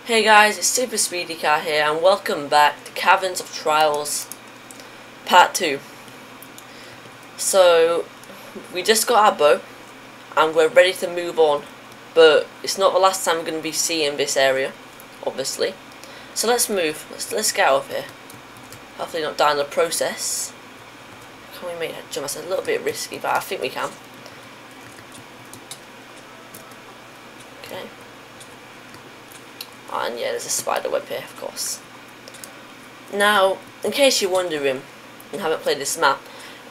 Hey guys, it's Super Speedy Car here and welcome back to Caverns of Trials Part 2. So, we just got our bow and we're ready to move on, but it's not the last time we're going to be seeing this area, obviously. So let's move, let's get out of here. Hopefully not die in the process. Can we make that jump? That's a little bit risky, but I think we can. Okay. And yeah, there's a spider web here, of course. Now, in case you're wondering and haven't played this map,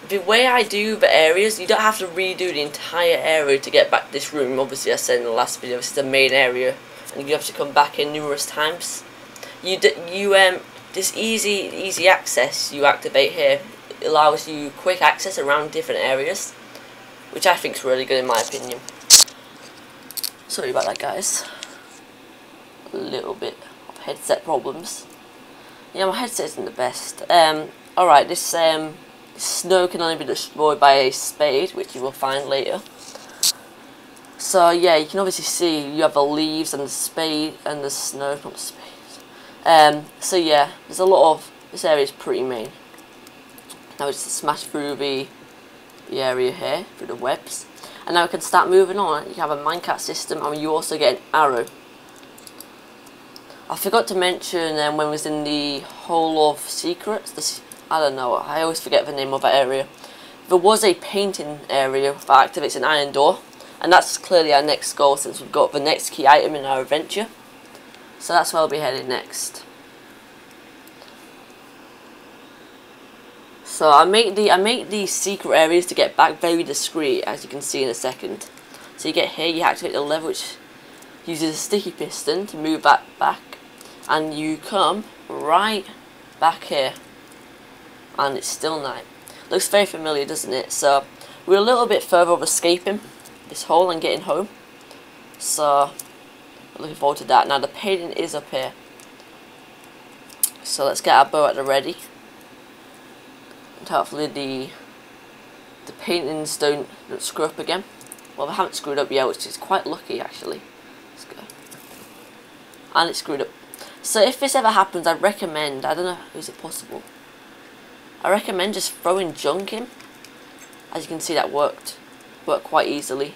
the way I do the areas, you don't have to redo the entire area to get back to this room. Obviously, I said in the last video, this is the main area, and you have to come back in numerous times. This easy access you activate here. It allows you quick access around different areas, which I think is really good in my opinion. Sorry about that, guys. A little bit of headset problems. Yeah, my headset isn't the best. Alright, this snow can only be destroyed by a spade, which you will find later. So yeah, you can obviously see you have the leaves and the spade and the snow, not the spades. So yeah, there's a lot of, this area is pretty main. Now we just smash through the area here, through the webs. And now we can start moving on. You have a minecart system and you also get an arrow. I forgot to mention when we was in the Hole of Secrets, I don't know, I always forget the name of that area. There was a painting area that activates an iron door, and that's clearly our next goal since we've got the next key item in our adventure. So that's where I'll be headed next. So I make these secret areas to get back very discreet, as you can see in a second. So you get here, you activate the lever which uses a sticky piston to move that back, and you come right back here, and it's still night. Looks very familiar, doesn't it? So we're a little bit further of escaping this hole and getting home, so looking forward to that. Now the painting is up here, so let's get our bow at the ready, and hopefully the paintings don't screw up again. Well, they haven't screwed up yet, which is quite lucky actually. Let's go. And it's screwed up. So if this ever happens, I'd recommend, I don't know, is it possible? I recommend just throwing junk in. As you can see, that worked quite easily,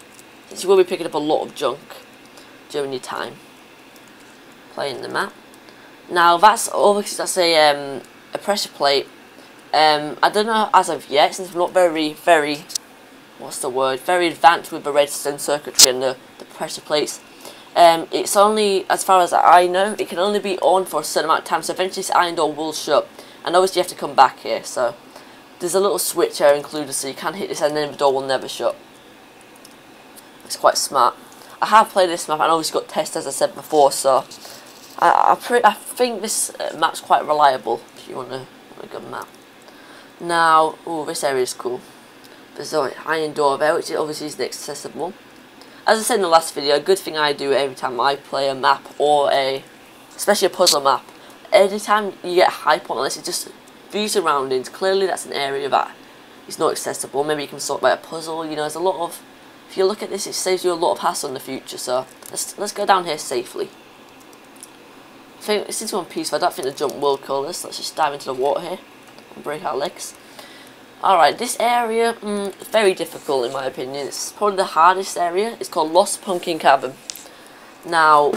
since you will be picking up a lot of junk during your time playing the map. Now that's obviously a pressure plate. I don't know as of yet, since we're not very advanced with the redstone circuitry and the pressure plates. It's only, as far as I know, it can only be on for a certain amount of time, so eventually this iron door will shut, and obviously you have to come back here, so there's a little switch here included, so you can hit this and then the door will never shut. It's quite smart. I have played this map and obviously got tests, as I said before, so I think this map's quite reliable if you want a good map. Now, this area is cool. There's an iron door there, which obviously isn't accessible. As I said in the last video, a good thing I do every time I play a map, or especially a puzzle map, anytime you get hype on this, it's just view surroundings. Clearly that's an area that is not accessible. Maybe you can sort by a puzzle, you know, there's a lot of, if you look at this, it saves you a lot of hassle in the future, so let's go down here safely. I think, since we're on peaceful, I don't think the jump will kill us. Let's just dive into the water here and break our legs. Alright, this area, very difficult in my opinion. It's probably the hardest area. It's called Lost Pumpkin Cavern. Now,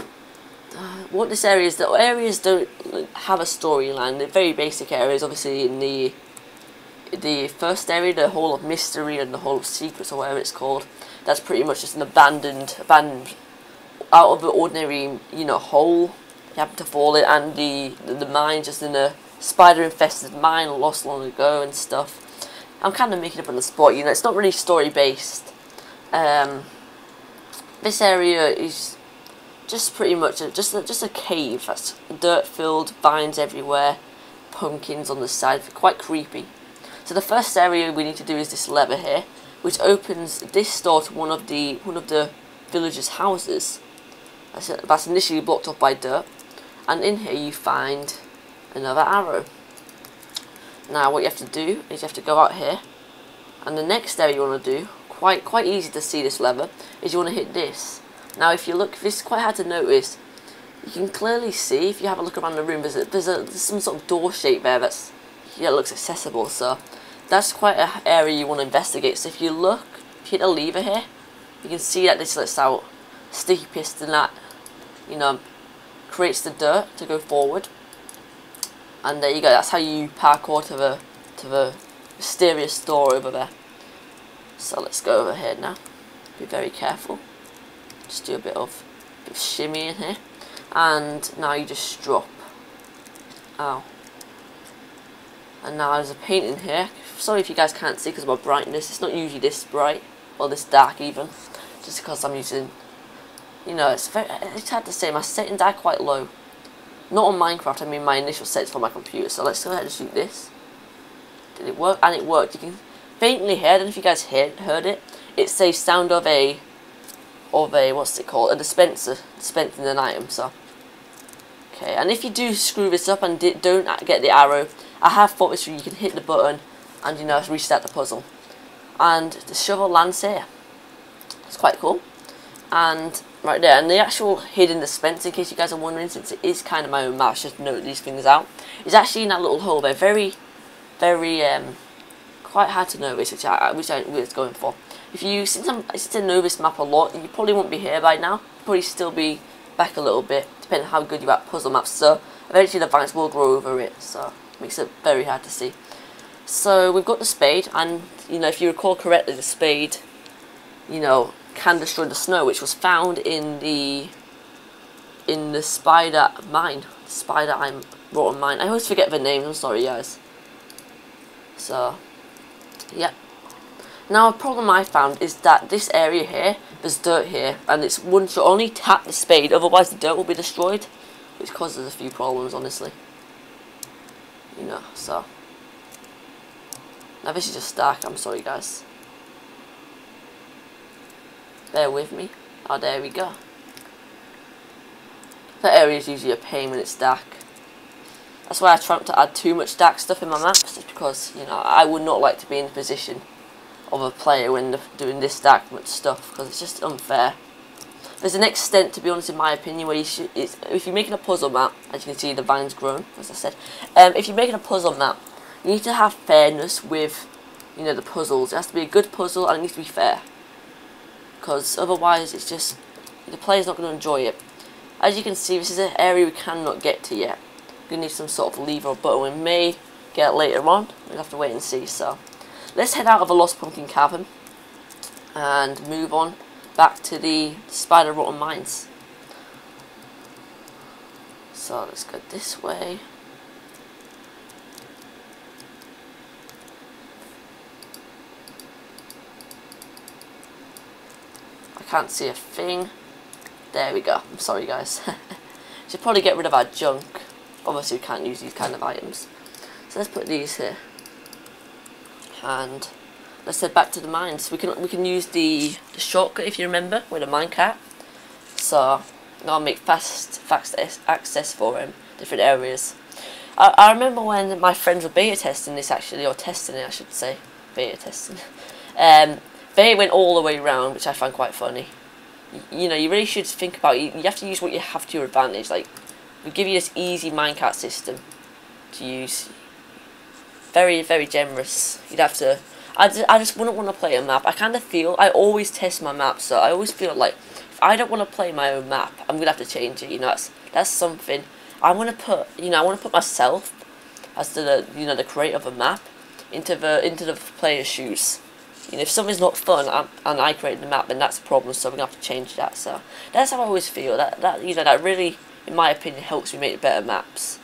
what this area is, the areas don't have a storyline. They're very basic areas. Obviously in the first area, the Hole of Mystery and the Hole of Secrets, or whatever it's called, that's pretty much just an abandoned, out of the ordinary, you know, hole. You happen to fall in, and the mine, just in a spider-infested mine lost long ago and stuff. I'm kind of making it up on the spot, you know, it's not really story based. This area is just pretty much just a cave. That's dirt filled, vines everywhere, pumpkins on the side, quite creepy. So the first area we need to do is this lever here, which opens this door to one of the villagers' houses. That's initially blocked off by dirt, and in here you find another arrow. Now what you have to do is you have to go out here, and the next area you want to do, quite easy to see this lever, is you want to hit this. Now if you look, this is quite hard to notice, you can clearly see, if you have a look around the room, there's some sort of door shape there that's, yeah, looks accessible, so that's quite an area you want to investigate. So if you look, if you hit the lever here, you can see that this lets out sticky piston that, you know, creates the dirt to go forward. And there you go, that's how you parkour to the mysterious door over there. So let's go over here now. Be very careful. Just do a bit of shimmy in here. And now you just drop. Ow. And now there's a paint in here. Sorry if you guys can't see because of my brightness. It's not usually this bright, or this dark even. Just because I'm using, you know, it's hard to say. My settings are quite low. Not on Minecraft, I mean my initial settings for my computer. So let's go ahead and shoot this. Did it work? And it worked. You can faintly hear, I don't know if you guys heard it. It's a sound of a what's it called? A dispenser dispensing an item. So okay, and if you do screw this up and don't get the arrow, I have thought this through. You can hit the button and, you know, restart the puzzle. And the shovel lands here. It's quite cool. And right there, and the actual hidden dispenser, in case you guys are wondering, since it is kind of my own map, just note these things out, is actually in that little hole there. Very quite hard to notice, which I was going for. If you, since I know this map a lot, you probably won't be here by now. You'll probably still be back a little bit, depending on how good you are at puzzle maps. So eventually the vines will grow over it, so it makes it very hard to see. So we've got the spade, and, you know, if you recall correctly, the spade, you know, can destroy the snow, which was found in the spider mine. Spider rotten mine. I always forget the names. I'm sorry, guys. So, yeah. Now, a problem I found is that this area here, there's dirt here, and it's one shot. Only tap the spade, otherwise the dirt will be destroyed, which causes a few problems, honestly. You know, so. Now this is just dark. I'm sorry, guys. Bear with me. Oh, there we go. That area is usually a pain when it's dark. That's why I try not to add too much dark stuff in my maps, just because, you know, I would not like to be in the position of a player when they're doing this dark much stuff, because it's just unfair. There's an extent, to be honest, in my opinion, where you should, if you're making a puzzle map, as you can see, the vines grown, as I said. If you're making a puzzle map, you need to have fairness with, you know, the puzzles. It has to be a good puzzle, and it needs to be fair. Because otherwise, it's just, the player's not going to enjoy it. As you can see, this is an area we cannot get to yet. We need some sort of lever or button. We may get later on. We'll have to wait and see. So, let's head out of the Lost Pumpkin Cavern and move on back to the spider rotten mines. So let's go this way. I can't see a thing. There we go. I'm sorry, guys. Should probably get rid of our junk. Obviously, we can't use these kind of items. So let's put these here. And let's head back to the mines. We can use the shortcut, if you remember, with a minecart. So now I'll make fast access for different areas. I remember when my friends were beta testing this, actually, or testing it, I should say, beta testing. They went all the way around, which I find quite funny. You know, you really should think about it. You have to use what you have to your advantage. Like, we give you this easy minecart system to use. Very, very generous. You'd have to. I just wouldn't want to play a map. I kind of feel, I always test my map, so I always feel like if I don't want to play my own map, I'm gonna have to change it. You know, that's something I want to put. You know, I want to put myself as the the creator of a map into the player's shoes. You know, if something's not fun and I create the map, then that's a problem. So we're gonna have to change that. So that's how I always feel. That you know, that really, in my opinion, helps me make better maps.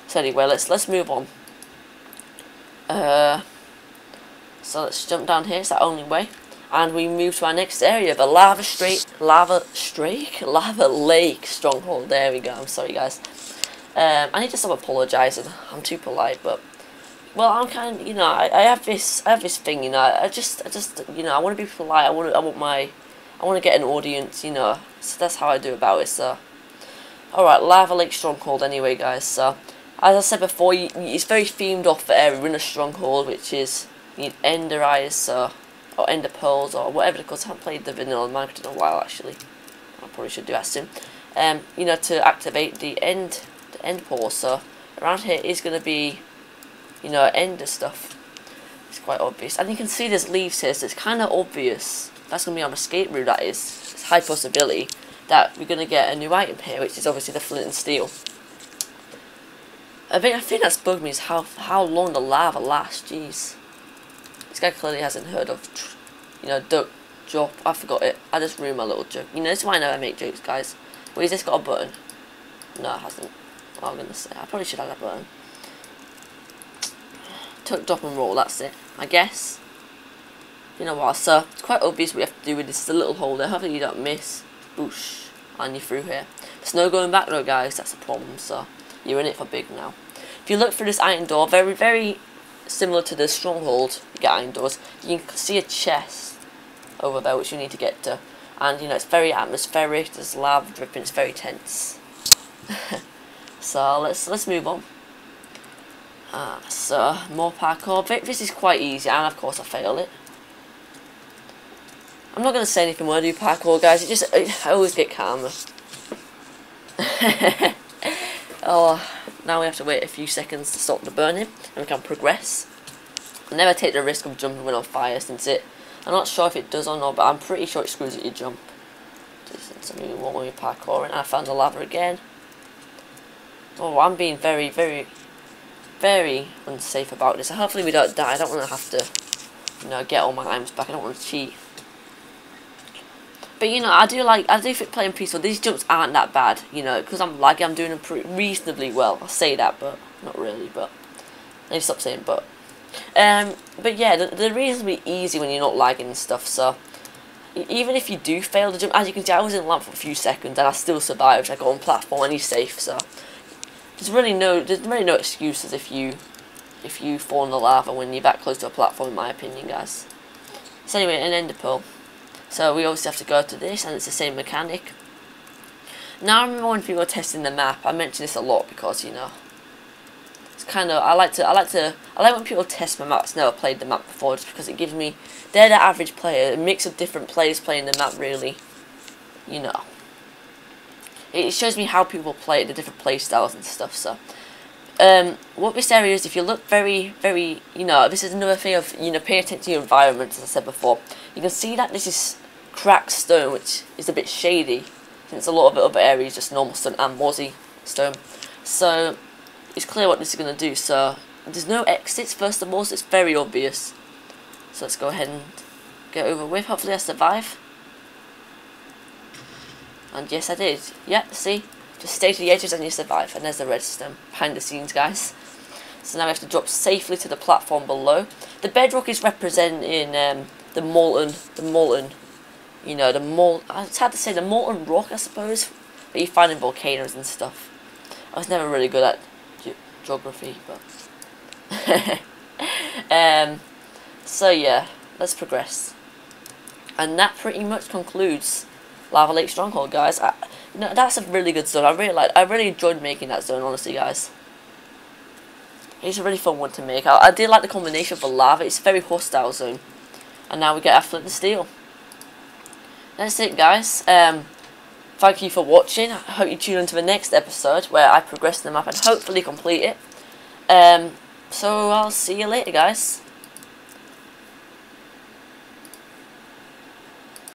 So anyway, let's move on. So let's jump down here. It's the only way, and we move to our next area, the lava lake stronghold. There we go. I'm sorry, guys. I need to stop apologising. I'm too polite, but. Well, I'm kind of, you know, I have this thing, you know, I just, you know, I want to be polite, I want to get an audience, you know, so that's how I do about it, so. Alright, Lava Lake Stronghold anyway, guys, so, as I said before, it's very themed off the area. We're in a stronghold, which is, you need ender eyes, so, or ender pearls, or whatever it calls. I haven't played the vanilla Minecraft in a while, actually. I probably should do that soon. you know, to activate the end portal. So around here is going to be, you know, ender stuff. It's quite obvious, and you can see there's leaves here, so it's kind of obvious that's going to be our escape route. That is, it's a high possibility that we're going to get a new item here, which is obviously the flint and steel. I think that's bugged me is how long the lava lasts. Jeez, this guy clearly hasn't heard of, you know, duck drop. I forgot it. I just ruined my little joke. You know, this is why I know I make jokes, guys. Wait, has this got a button? No, it hasn't. What I'm gonna say, I probably should have that button. Tuck, drop, and roll. That's it, I guess. You know what? So it's quite obvious what we have to do with this. There's a little hole there. Hopefully you don't miss. Boosh, and you're through here. There's no going back though, guys. That's a problem. So you're in it for big now. If you look through this iron door, very, very similar to the stronghold, you get iron doors. You can see a chest over there which you need to get to, and you know it's very atmospheric. There's lava dripping. It's very tense. So let's move on. So more parkour. This is quite easy, and of course I fail it. I'm not gonna say anything when I do parkour, guys. I always get karma. Oh, now we have to wait a few seconds to stop the burning, and we can progress. I never take the risk of jumping when on fire, since I'm not sure if it does or not, but I'm pretty sure it screws at your jump. So maybe one more parkour, and I found the lava again. Oh, I'm being very, very, very unsafe about this. Hopefully we don't die. I don't want to have to, you know, get all my items back. I don't want to cheat. But you know, I do think playing peaceful. These jumps aren't that bad, you know, because I'm laggy. I'm doing them pretty reasonably well. I say that, but not really. But I need to stop saying but. But yeah, they're reasonably easy when you're not lagging and stuff. So even if you do fail to jump, as you can see, I was in lamp for a few seconds and I still survived. I got on platform and he's safe. So there's really no excuses if you fall in the lava when you're that close to a platform, in my opinion, guys. So anyway, an ender pearl. So we obviously have to go to this, and it's the same mechanic. Now I remember when people were testing the map, I mention this a lot because, you know, it's kind of, I like when people test my map that's never played the map before, just because it gives me, they're the average player, a mix of different players playing the map, really, you know. It shows me how people play it, the different play styles and stuff. So what this area is, if you look very, very, you know, this is another thing of, you know, pay attention to your environment, as I said before. You can see that this is cracked stone, which is a bit shady, since a lot of the other areas just normal stone and mossy stone. So it's clear what this is going to do. So there's no exits, first of all, so it's very obvious. So let's go ahead and get over with. Hopefully I survive. And yes, I did. Yeah, see? Just stay to the edges and you survive. And there's the redstone behind the scenes, guys. So now we have to drop safely to the platform below. The bedrock is representing the molten, you know, it's hard to say, the molten rock, I suppose, that you find in volcanoes and stuff. I was never really good at geography, but so yeah, let's progress. And that pretty much concludes Lava Lake Stronghold, guys. You know, that's a really good zone. I really enjoyed making that zone, honestly, guys. It's a really fun one to make. I did like the combination of the lava. It's a very hostile zone. And now we get our flint and steel. That's it, guys. Thank you for watching. I hope you tune into the next episode where I progress the map and hopefully complete it. So I'll see you later, guys.